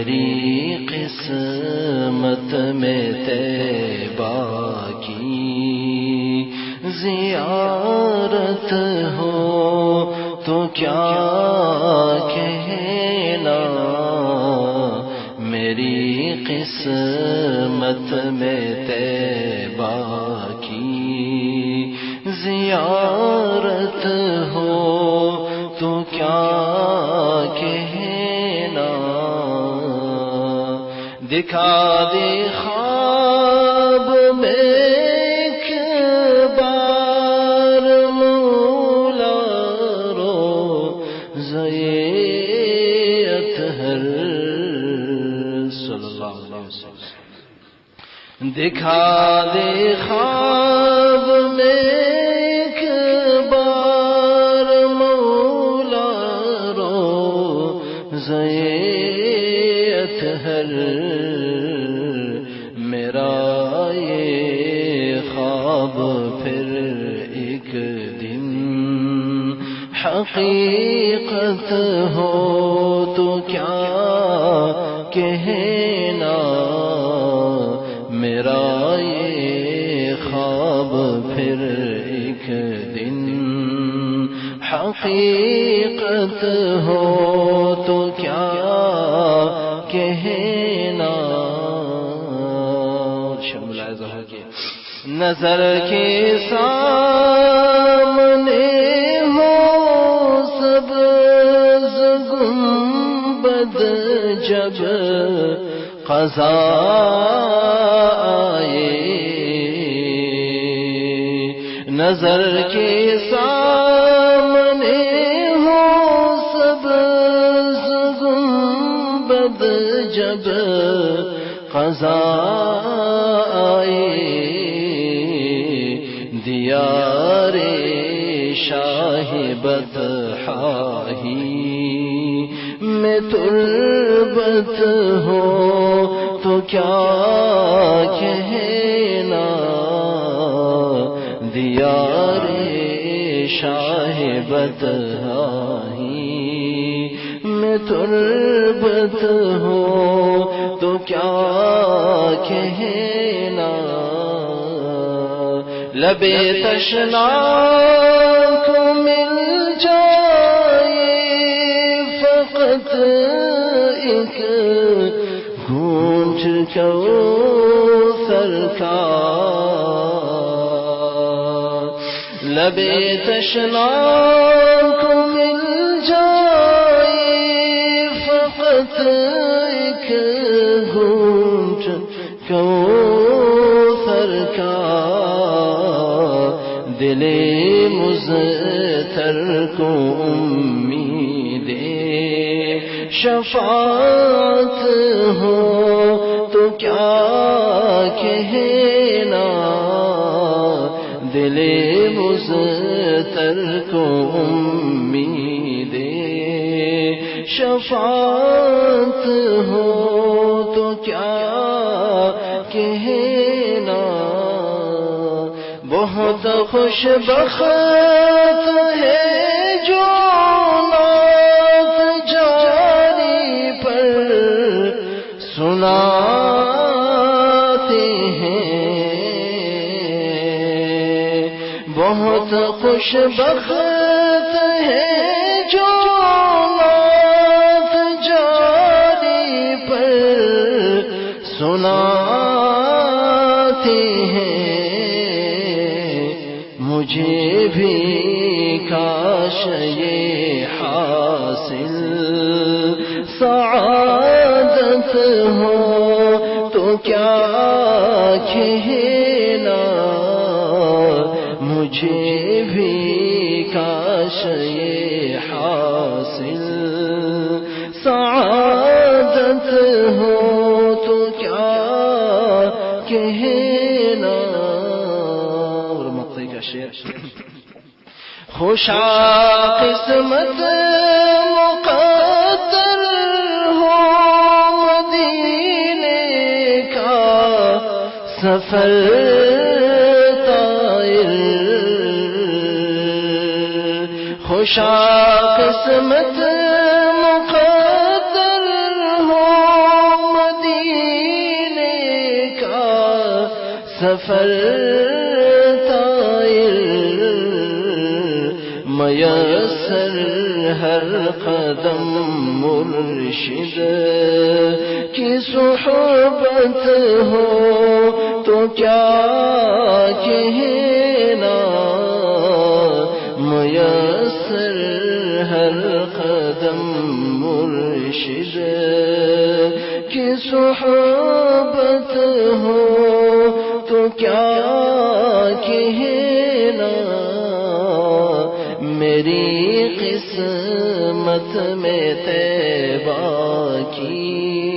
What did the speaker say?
میری قسمت میں طیبہ کی زیارت ہو تو کیا کہنا، میری قسمت میں طیبہ کی زیارت ہو تو کیا کہنا، دکھا دے خواب میں ایک بار مولا روضہ اطہر صلی اللہ علیہ وسلم، دکھا دے خواب میں ایک بار مولا روضہ اطہر، میرا یہ خواب پھر ایک دن حقیقت ہو تو کیا کہنا، میرا یہ خواب پھر ایک دن حقیقت ہو تو کیا کہنا، ملاحظہ ہو کہ نظر کے سامنے ہو سبز گنبد جب قضا آئے، نظر کے سامنے ہو سبز گنبد جب قضا آئے، دیار شاہ بطحا ہی میں تربت ہو تو کیا کہنا، دیار شاہ بطحا ہی میں تربت ہو تو کیا کہنا، لبے تشنا کو مل جائے فقط ایک گھونٹ کوثر کا، لبے تشنا کو مل جائے فقط ایک گھونٹ کوثر کا، دل مزتر کو امید شفاعت ہو تو کیا کہنا، دل مزتر کو امید شفاعت ہو تو کیا کہنا، بہت خوش بخت ہے جو نعت جاری پر سناتے ہیں، بہت خوش بخت ہے جو نعت جاری پر سناتے ہیں، مجھے بھی کاش یہ حاصل سعادت ہو تو کیا کہنا، مجھے بھی کاش یہ حاصل سعادت ہو تو کیا کہنا، خوشا قسمت مقدر ہو مدینے کا سفر طائر، خوشا قسمت مقدر ہو سفر طائر میسر ہر قدم مرشد کی صحبت ہو تو کیا کہنا، میسر ہر قدم مرشد کی صحبت ہو تو کیا کہنا، میری قسمت میں طیبہ کی